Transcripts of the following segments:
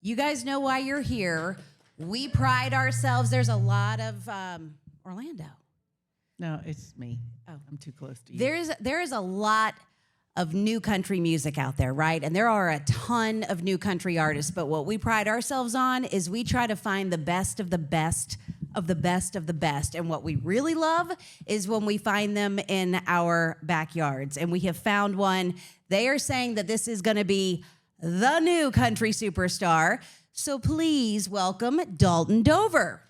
You guys know why you're here. We pride ourselves. There's a lot of Orlando. No, it's me. Oh. I'm too close to you. There is a lot of new country music out there, right? And there are a ton of new country artists, but what we pride ourselves on is we try to find the best of the best of the best of the best. And what we really love is when we find them in our backyards. And we have found one. They are saying that this is going to be the new country superstar. So please welcome Dalton Dover.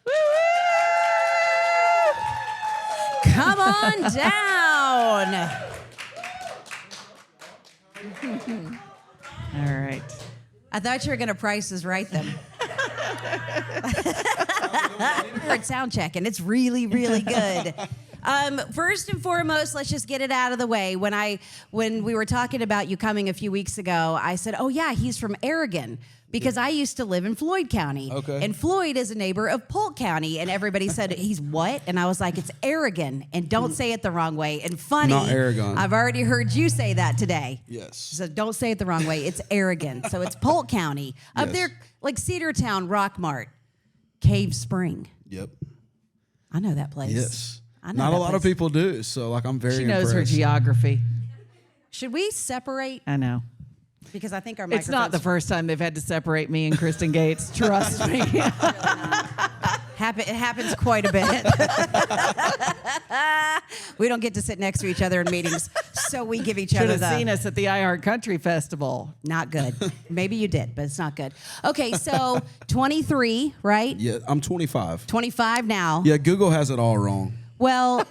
Come on down. All right. I thought you were going to Price is Right them. Heard sound check, and it's really, really good. First and foremost, let's just get it out of the way. When we were talking about you coming a few weeks ago, I said, oh, yeah, he's from Aragon, because I used to live in Floyd County. Okay. And Floyd is a neighbor of Polk County, and everybody said, he's what? And I was like, it's Aragon, and don't say it the wrong way. And funny, Not Aragon. I've already heard you say that today. Yes. So don't say it the wrong way. It's Aragon. So it's Polk County. Up Yes. there, like Cedartown, Rockmart, Cave Spring. Yep. I know that place. Yes. I know Not that a lot of place. people do, so like I'm very She knows her impressed. geography. Should we separate? I know. Because I think our It's not the microphones first time they've had to separate me and Kristen Gates. Trust me. it happens quite a bit. We don't get to sit next to each other in meetings, so we give each Should other have seen the us at the iHeart Country Festival. not good. Maybe you did, but it's not good. Okay, so 23, right? Yeah, I'm 25. 25 now. Yeah, Google has it all wrong. Well,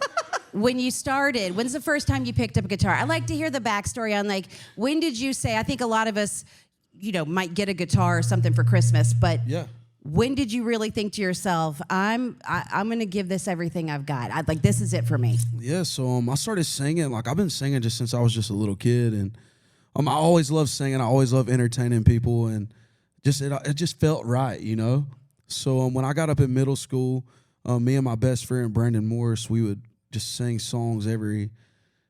when you started, when's the first time you picked up a guitar? I like to hear the backstory on, like, when did you say, I think a lot of us, might get a guitar or something for Christmas, but Yeah. when did you really think to yourself, I'm going to give this everything I've got? This is it for me. Yeah, so I started singing. Like I've been singing just since I was just a little kid, and I always loved singing. I always loved entertaining people, and it just felt right, So when I got up in middle school, me and my best friend Brandon Morris, we would just sing songs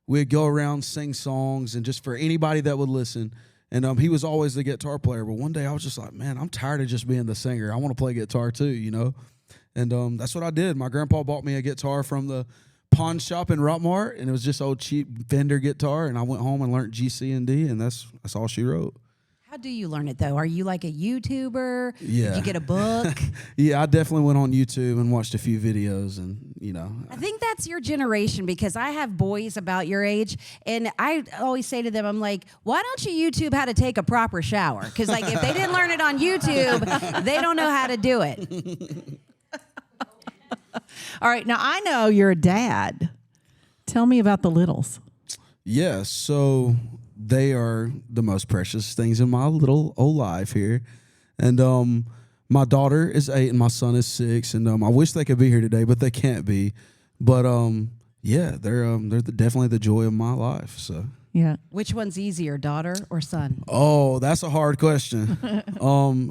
we'd go around, sing songs, and just for anybody that would listen. And he was always the guitar player. But one day I was just like, man, I'm tired of just being the singer. I want to play guitar too, And that's what I did. My grandpa bought me a guitar from the pawn shop in Rockmart, and it was just old cheap Fender guitar. And I went home and learned G, C, and D, and that's all she wrote. How do you learn it, though? Are you like a YouTuber? Yeah. Did you get a book? Yeah, I definitely went on YouTube and watched a few videos, and I think that's your generation, because I have boys about your age, and I always say to them, I'm like, why don't you YouTube how to take a proper shower? Because like if they didn't learn it on YouTube, they don't know how to do it. All right. Now, I know you're a dad. Tell me about the littles. yeah, so they are the most precious things in my little old life here. And my daughter is 8 and my son is 6, and I wish they could be here today, but they can't be. But yeah, they're definitely the joy of my life. So Yeah. Which one's easier, daughter or son? oh, that's a hard question.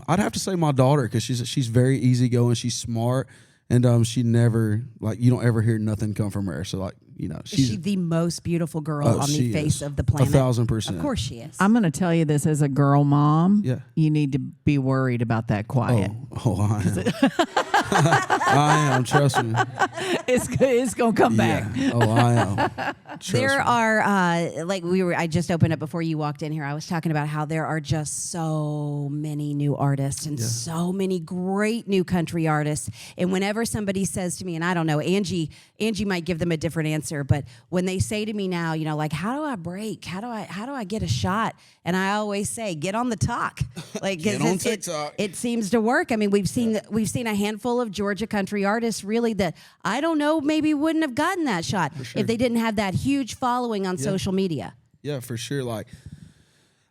I'd have to say my daughter, because she's very easygoing, she's smart, and she never, like, you don't ever hear nothing come from her. So like, Is she the most beautiful girl on the she face is. of the planet? 1,000%. Of course she is. I'm going to tell you this as a girl mom. Yeah. You need to be worried about that quiet. I am. I am. Trust me. It's going to come back. Yeah. Oh, I am. Trust There me. are, I just opened up before you walked in here. I was talking about how there are just so many new artists and so many great new country artists. And whenever somebody says to me, and I don't know, Angie might give them a different answer, but when they say to me now, like, how do I break? How do I get a shot? And I always say, get on the talk. Like, Get on TikTok. It seems to work. I mean, we've seen a handful of Georgia country artists really that I don't know, maybe wouldn't have gotten that shot if they didn't have that huge following on social media. Yeah, for sure. Like,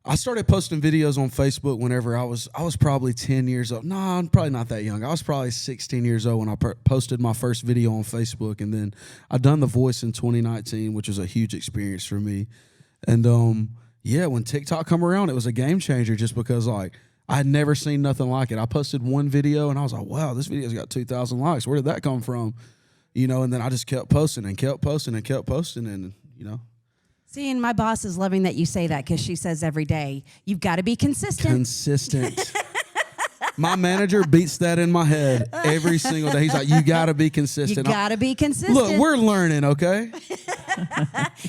I started posting videos on Facebook whenever I was probably 10 years old. No, I'm probably not that young. I was probably 16 years old when I posted my first video on Facebook, and then I done The Voice in 2019, which was a huge experience for me. And yeah, when TikTok come around, it was a game changer, just because like I had never seen nothing like it. I posted one video and I was like, wow, this video's got 2,000 likes. Where did that come from? And then I just kept posting and kept posting and kept posting, and See, and my boss is loving that you say that, because she says every day, you've got to be consistent. consistent. My manager beats that in my head every single day. He's like, you got to be You consistent. got to be consistent. Look, we're learning, okay?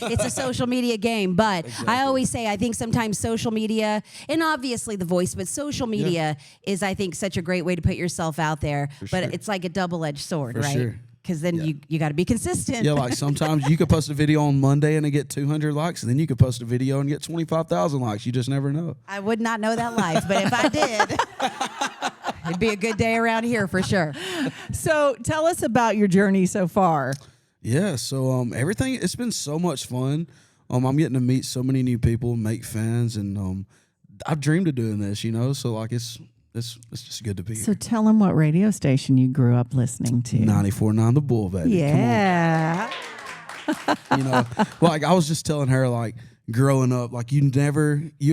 It's a social media game, but I always say I think sometimes social media, and obviously The Voice, but social media is, I think, such a great way to put yourself out there. But sure. it's like a double-edged sword, For right? sure. Because then you got to be consistent. Yeah, like sometimes you could post a video on Monday and it get 200 likes, and then you could post a video and get 25,000 likes. You just never know. I would not know that life, but if I did, it'd be a good day around here for sure. So tell us about your journey so far. Yeah, so everything, it's been so much fun. I'm getting to meet so many new people, make fans, and I've dreamed of doing this, so like it's just good to be So here. tell them what radio station you grew up listening to. 94.9 The Bull, baby. Yeah. Like I was just telling her, like growing up, like you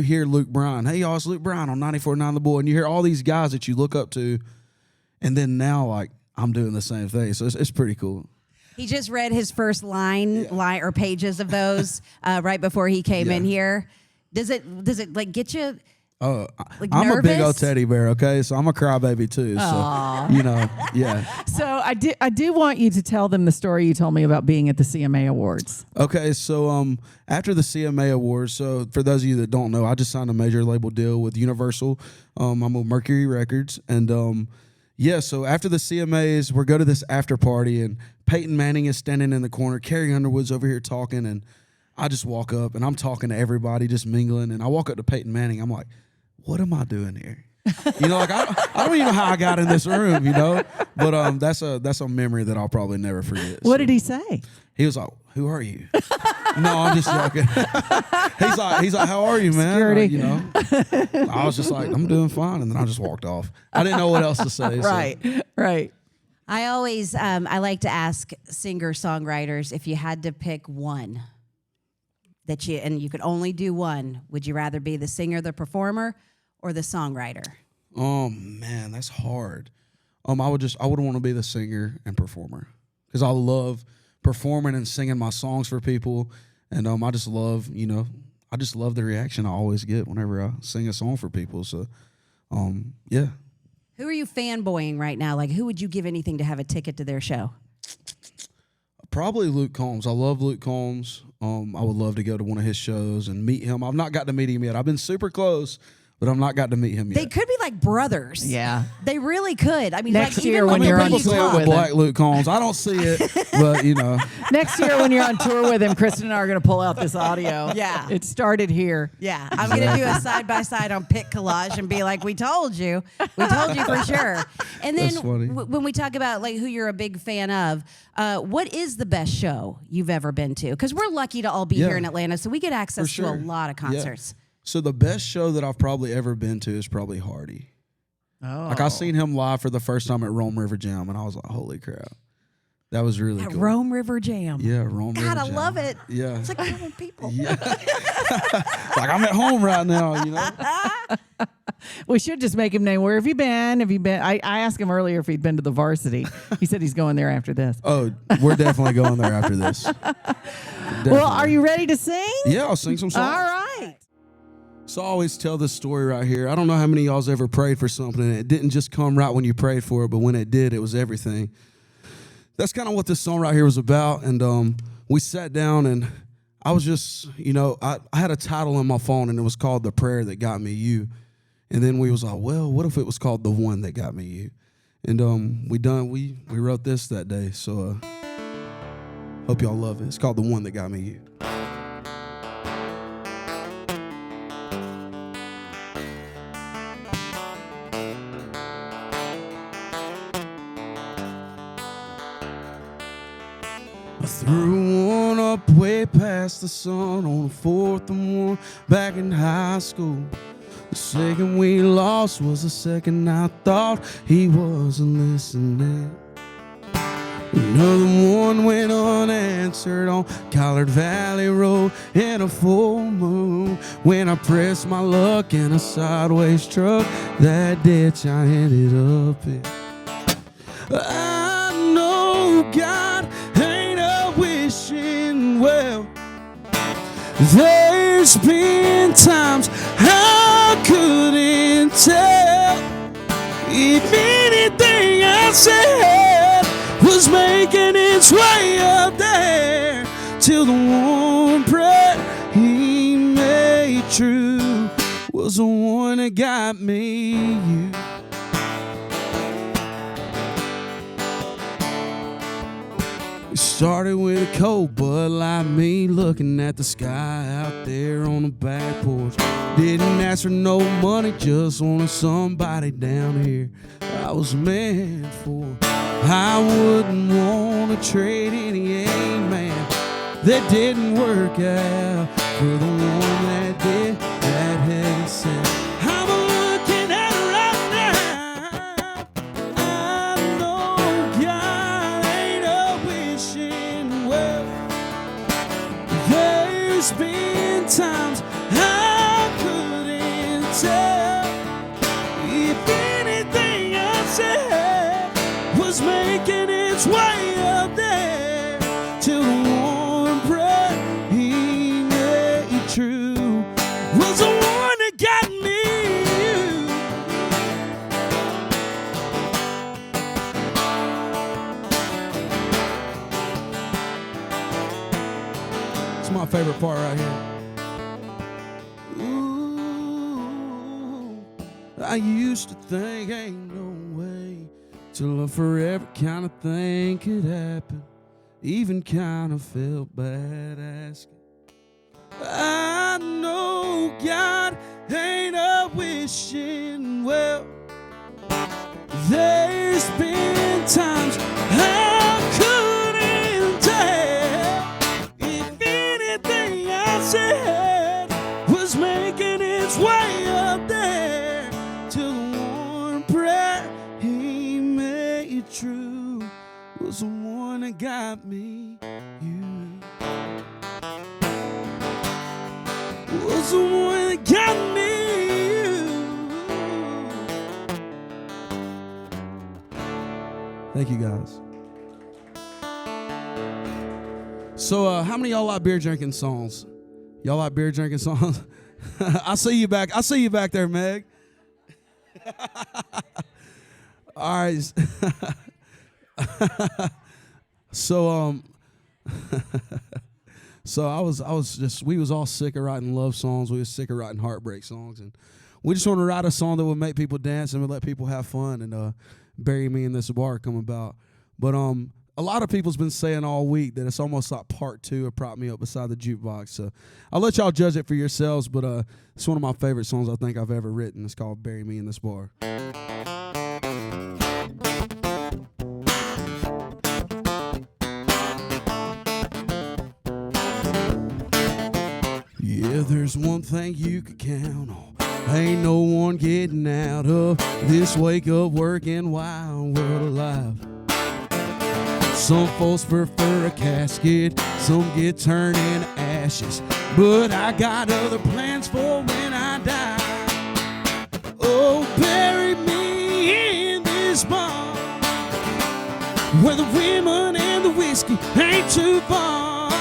hear Luke Bryan. Hey, y'all, it's Luke Bryan on 94.9 The Bull, and you hear all these guys that you look up to, and then now like I'm doing the same thing. So it's pretty cool. He just read his first line or pages of those right before he came in here. Does it like get you? I'm nervous? a big old teddy bear, okay? So I'm a crybaby too. Aww. So, yeah. So I do want you to tell them the story you told me about being at the CMA Awards. Okay, so after the CMA Awards, so for those of you that don't know, I just signed a major label deal with Universal. I'm with Mercury Records, and so after the CMAs, we go to this after party, and Peyton Manning is standing in the corner, Carrie Underwood's over here talking, and I just walk up, and I'm talking to everybody, just mingling, and I walk up to Peyton Manning, I'm like, what am I doing here? Like I don't even know how I got in this room, but that's a memory that I'll probably never forget. What did he say? He was like, "Who are you?" No, I'm just joking. he's like, "How are you, man?" Security. I was just like, "I'm doing fine," and then I just walked off. I didn't know what else to say. Right. I always I like to ask singer-songwriters if you had to pick one and you could only do one, would you rather be the singer, the performer, or the songwriter? Oh man, that's hard. I would want to be the singer and performer because I love performing and singing my songs for people, and I just love the reaction I always get whenever I sing a song for people. So, yeah. Who are you fanboying right now? Like, who would you give anything to have a ticket to their show? Probably Luke Combs. I love Luke Combs. I would love to go to one of his shows and meet him. I've not got to meet him yet. I've been super close, but I've not got to meet him yet. They could be like brothers. Yeah. They really could. I mean, Next like, year even when the you're way on you tour talk. with Black Luke Combs. I don't see it, but Next year when you're on tour with him, Kristen and I are going to pull out this audio. Yeah. It started here. Yeah, I'm going to do a side-by-side on Pick Collage and be like, we told you for sure. And then That's funny. when we talk about like who you're a big fan of, what is the best show you've ever been to? Because we're lucky to all be here in Atlanta, so we get access to a lot of concerts. Yeah. So the best show that I've probably ever been to is probably Hardy. Oh. Like I seen him live for the first time at Rome River Jam, and I was like, holy crap. That was really At cool. Rome River Jam. Yeah, Rome River God, I Jam. love it. Yeah. It's like normal people. Yeah. Like I'm at home right now, We should just make him name. Where have you been? I asked him earlier if he'd been to the Varsity. He said he's going there after this. Oh, we're definitely going there after this. Well, are you ready to sing? Yeah, I'll sing some songs. All right. So I always tell this story right here. I don't know how many of y'all's ever prayed for something, and it didn't just come right when you prayed for it, but when it did, it was everything. That's kind of what this song right here was about. And we sat down, and I was just, I had a title on my phone, and it was called The Prayer That Got Me You. And then we was like, well, what if it was called The One That Got Me You? And we wrote this that day. So hope y'all love it. It's called The One That Got Me You. I threw one up way past the sun on the 4th and 1 back in high school. The second we lost was the second I thought he wasn't listening. Another one went unanswered on Collard Valley Road in a full moon. When I pressed my luck in a sideways truck, that ditch I ended up in. I know God ain't a wishing well. There's been times I couldn't tell. If anything I said was making its way up there, till the one prayer he made true was the one that got me you. It started with a cold bud like me, looking at the sky out there on the back porch. Didn't ask for no money, just wanted somebody down here I was meant for. I wouldn't want to trade any amen that didn't work out for the one that did, that heaven sent. I'm looking at it right now. I know God ain't a wishing well. There's been times I couldn't tell if anything I said was making its way up there, till the one prayer he made true was the one that got me. It's my favorite part right here. Ooh, I used to think ain't no way till a forever kind of thing could happen. Even kind of felt bad asking. I know God ain't a wishing well. There's been times I couldn't tell if anything I said was making its way up there, till the one prayer he made true was the one that got me you. Was the one that got me you. Thank you guys. So how many of y'all like beer drinking songs? Y'all like beer drinking songs? I see you back. I see you back there, Meg. All right. So so I was just, we was all sick of writing love songs. We was sick of writing heartbreak songs, and we just want to write a song that would make people dance and would let people have fun. And Bury Me in This Bar come about. But a lot of people's been saying all week that it's almost like part 2 of Prop Me Up Beside the Jukebox. So I'll let y'all judge it for yourselves. But it's one of my favorite songs I think I've ever written. It's called Bury Me in This Bar. Yeah, there's one thing you can count on. Ain't no one getting out of this wake-up working wild world alive. Some folks prefer a casket, some get turned into ashes, but I got other plans for when I die. Oh, bury me in this bar, where the women and the whiskey ain't too far.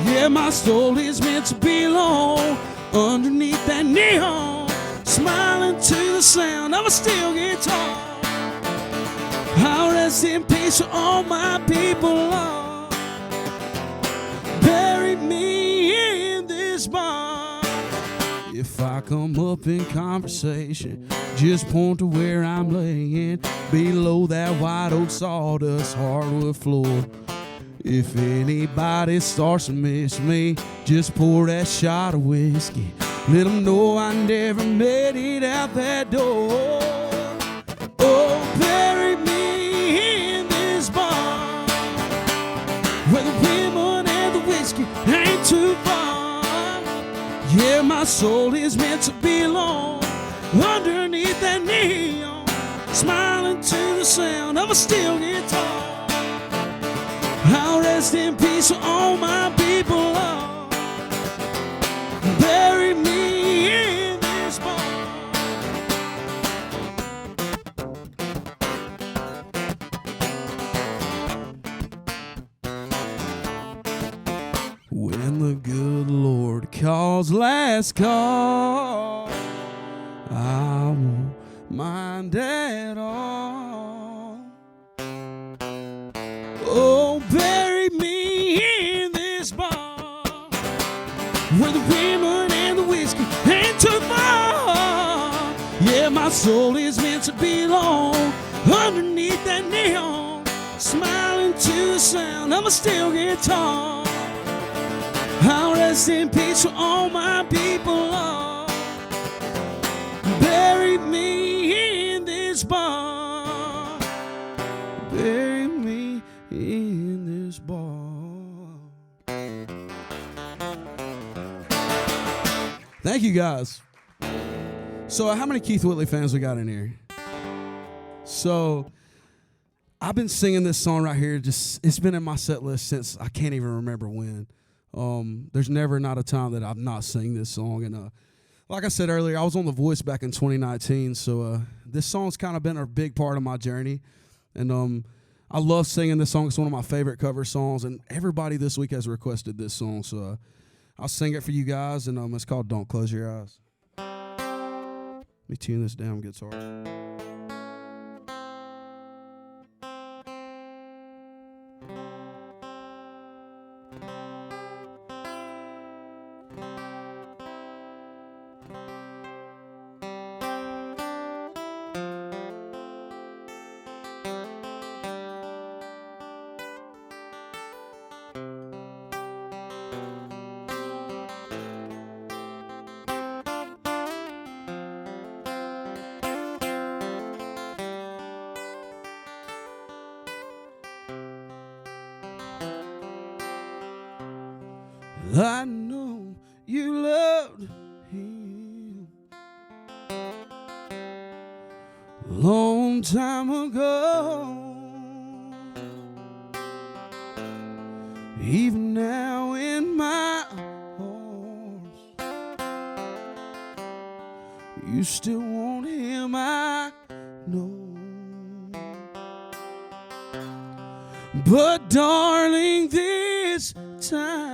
Yeah, my soul is meant to belong underneath that neon, smiling to the sound of a steel guitar. I'll rest in peace for all my people, Lord. Bury me in this bar. If I come up in conversation, just point to where I'm laying, below that white oak sawdust hardwood floor. If anybody starts to miss me, just pour that shot of whiskey. Let them know I never made it out that door. Oh, bury me in this bar, where the women and the whiskey ain't too far. Yeah, my soul is meant to belong underneath that neon, smiling to the sound of a steel guitar. I'll rest in peace for all my people, Lord. Bury me in this bar. When the good Lord calls last call, I won't mind that. at all. Oh, bury me in this bar where the women and the whiskey ain't too far. Yeah, my soul is meant to belong underneath that neon, smiling to the sound of a steel guitar. I'll rest in peace for all my people lost. Bury me in this bar. Bury me in this bar. Thank you guys. So how many Keith Whitley fans we got in here? So I've been singing this song right here. It's been in my set list since I can't even remember when. There's never not a time that I've not sung this song. And like I said earlier, I was on The Voice back in 2019. So this song's kind of been a big part of my journey. And I love singing this song. It's one of my favorite cover songs. And everybody this week has requested this song. So I'll sing it for you guys. And it's called Don't Close Your Eyes. Let me tune this down guitar. I know you loved him a long time ago. Even now in my arms, you still want him, I know. But darling, this time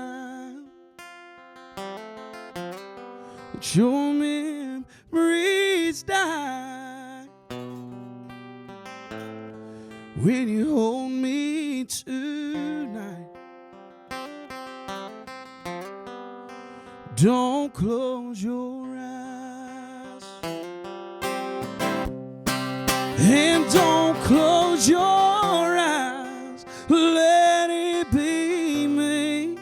your memories die when you hold me tonight. Don't close your eyes, and don't close your eyes. Let it be me.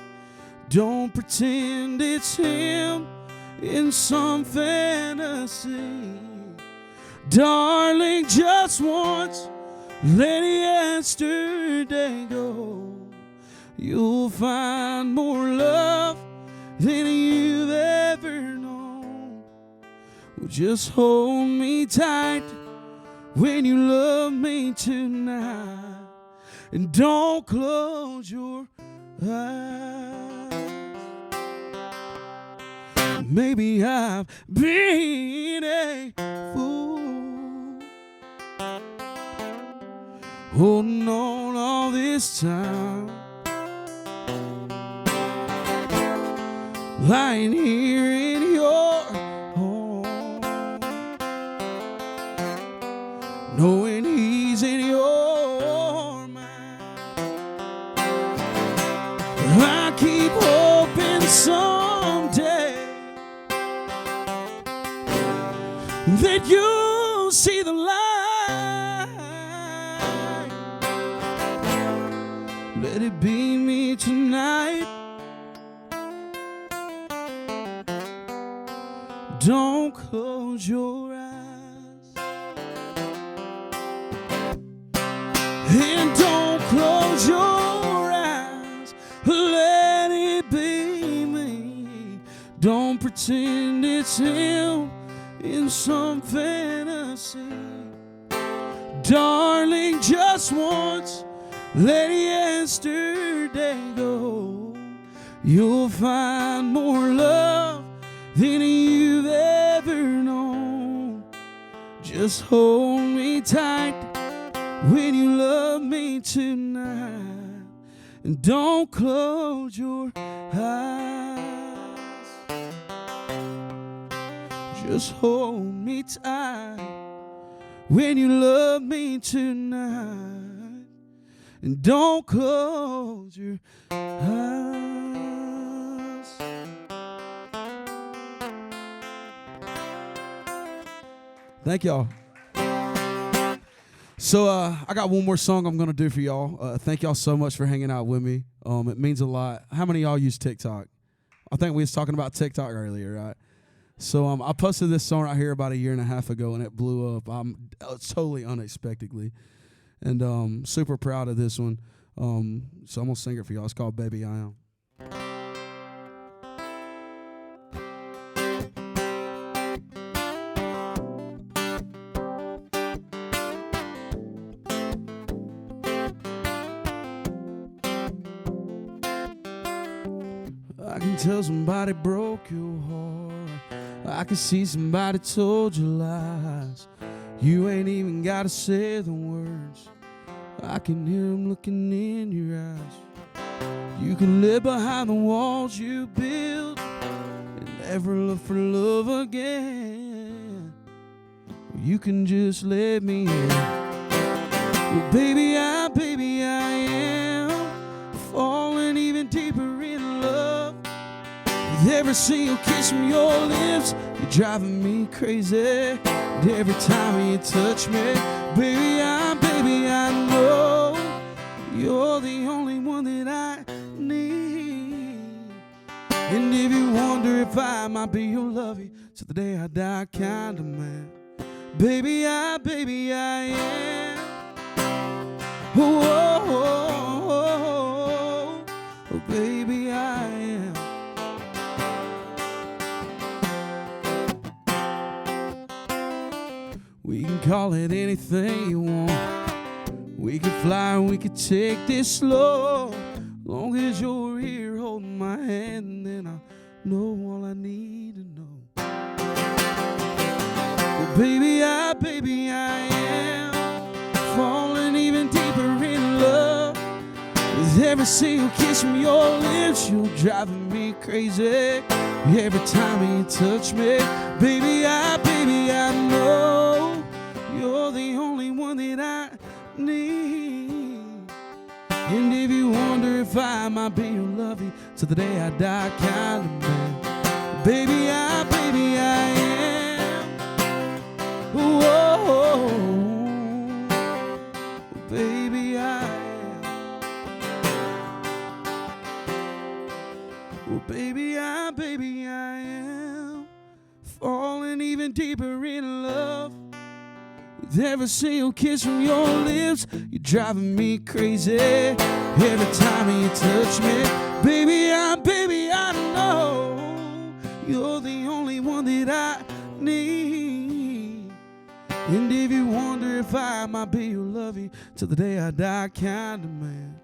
Don't pretend it's him in some fantasy. Darling, just once let yesterday go. You'll find more love than you've ever known. Well, just hold me tight when you love me tonight, and don't close your eyes. Maybe I've been a fool, holding on all this time, lying here in your home, knowing he's in your mind. I keep hoping someday that you'll see the light. Let it be me tonight. Don't close your eyes, and don't close your eyes. Let it be me. Don't pretend it's him in some fantasy. Darling, just once let yesterday go. You'll find more love than you've ever known. Just hold me tight when you love me tonight, and don't close your eyes. Just hold me tight when you love me tonight, and don't close your eyes. Thank y'all. So I got one more song I'm going to do for y'all. Thank y'all so much for hanging out with me. It means a lot. How many of y'all use TikTok? I think we was talking about TikTok earlier, right? So I posted this song right here about 1.5 years ago, and it blew up. Totally unexpectedly. And super proud of this one. So I'm going to sing it for y'all. It's called Baby I Am. I can tell somebody broke your heart. I can see somebody told you lies. You ain't even gotta say the words. I can hear them looking in your eyes. You can live behind the walls you built and never look for love again. Or you can just let me in. Well, baby, I am falling even deeper in love. With every single kiss from your lips, you're driving me crazy. And every time you touch me, baby, I know you're the only one that I need. And if you wonder if I might be your lovey to the day I die kind of man, baby, I am. Oh, oh, oh, oh, oh, baby, I am. We can call it anything you want. We could fly, we could take this slow. Long as you're here holding my hand, then I know all I need to know. Well, baby, I am falling even deeper in love. With every single kiss from your lips, you're driving me crazy. Every time you touch me, baby, I know you're the only one that I need. And if you wonder if I might be your lovey till the day I die kind of man, baby, I am. Oh, oh, oh, baby, I am. Oh, baby, I am falling even deeper in love. With every single kiss from your lips, you're driving me crazy. Every time you touch me, baby, I know you're the only one that I need. And if you wonder if I might be your lovey till the day I die kind of man,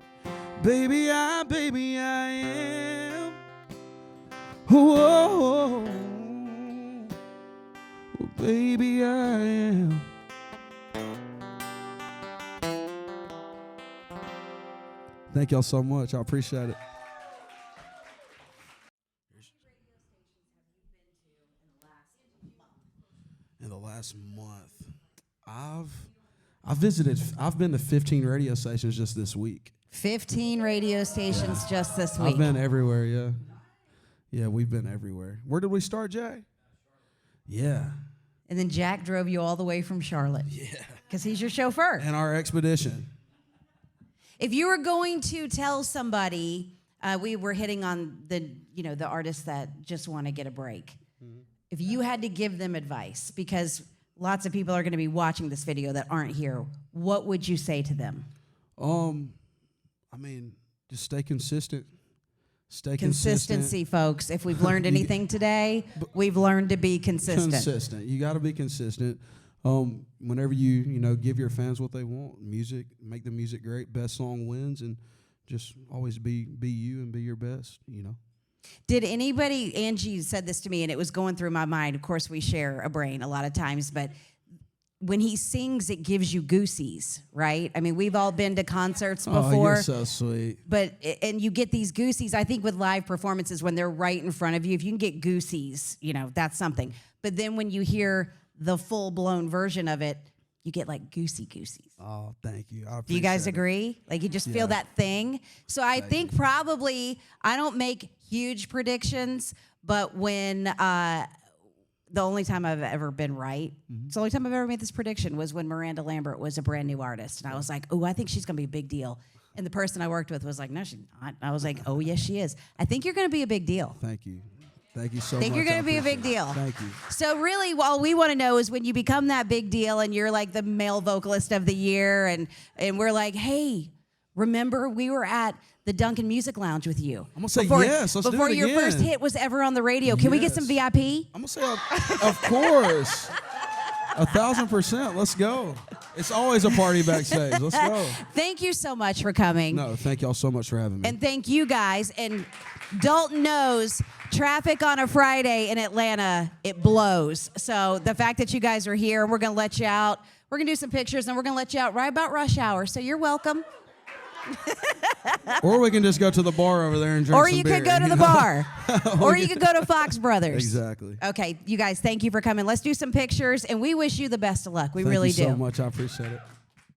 baby, I am. Oh, oh, oh, oh, baby, I am. Thank y'all so much. I appreciate it. In the last month, I've been to 15 radio stations just this week. 15 radio stations just this week. I've been everywhere, yeah. Yeah, we've been everywhere. Where did we start, Jay? Yeah. And then Jack drove you all the way from Charlotte. Yeah. Because he's your chauffeur. And our expedition. If you were going to tell somebody, we were hitting on the artists that just want to get a break. Mm-hmm. If you had to give them advice, because lots of people are going to be watching this video that aren't here, what would you say to them? I mean, just stay consistent. Stay Consistency, consistent. Folks. If we've learned anything today, we've learned to be consistent. Consistent. You got to be consistent. Whenever you give your fans what they want, music, make the music great. Best song wins, and just always be you and be your best. Did anybody? Angie said this to me, and it was going through my mind. Of course, we share a brain a lot of times, but when he sings, it gives you goosies, right? I mean, we've all been to concerts before. Oh, you're so sweet. And you get these goosies, I think, with live performances when they're right in front of you. If you can get goosies, that's something. But then when you hear the full-blown version of it, you get like goosies. Oh, thank you. I Do you guys appreciate it. agree? Like you just Yeah. feel that thing. So I think probably I don't make huge predictions, but when the only time I've ever been right, it's the only time I've ever made this prediction was when Miranda Lambert was a brand new artist, and I was like, oh, I think she's gonna be a big deal. And the person I worked with was like, no, she's not. I was like, oh, yes, she is. I think you're gonna be a big deal. Thank you. Thank you so I much. think you're going to be a appreciate big it. deal. Thank you. So really, all we want to know is when you become that big deal and you're like the male vocalist of the year, and we're like, hey, remember we were at the Duncan Music Lounge with you. I'm gonna say yes. Let's do before it your first again. hit was ever on the radio. Can we get some Yes. VIP? I'm gonna say, of course, 1,000%. Let's go. It's always a party backstage. Let's go. Thank you so much for coming. No, thank y'all so much for having me. And thank you guys. And Dalton knows traffic on a Friday in Atlanta, it blows. So the fact that you guys are here, we're going to let you out. We're going to do some pictures, and we're going to let you out right about rush hour. So you're welcome. Or we can just go to the bar over there and drink Or some you beer, could go to the know? bar. Or you could go to Fox Brothers. Exactly. Okay, you guys, thank you for coming. Let's do some pictures, and we wish you the best of luck. We Thank really you do. so much. I appreciate it.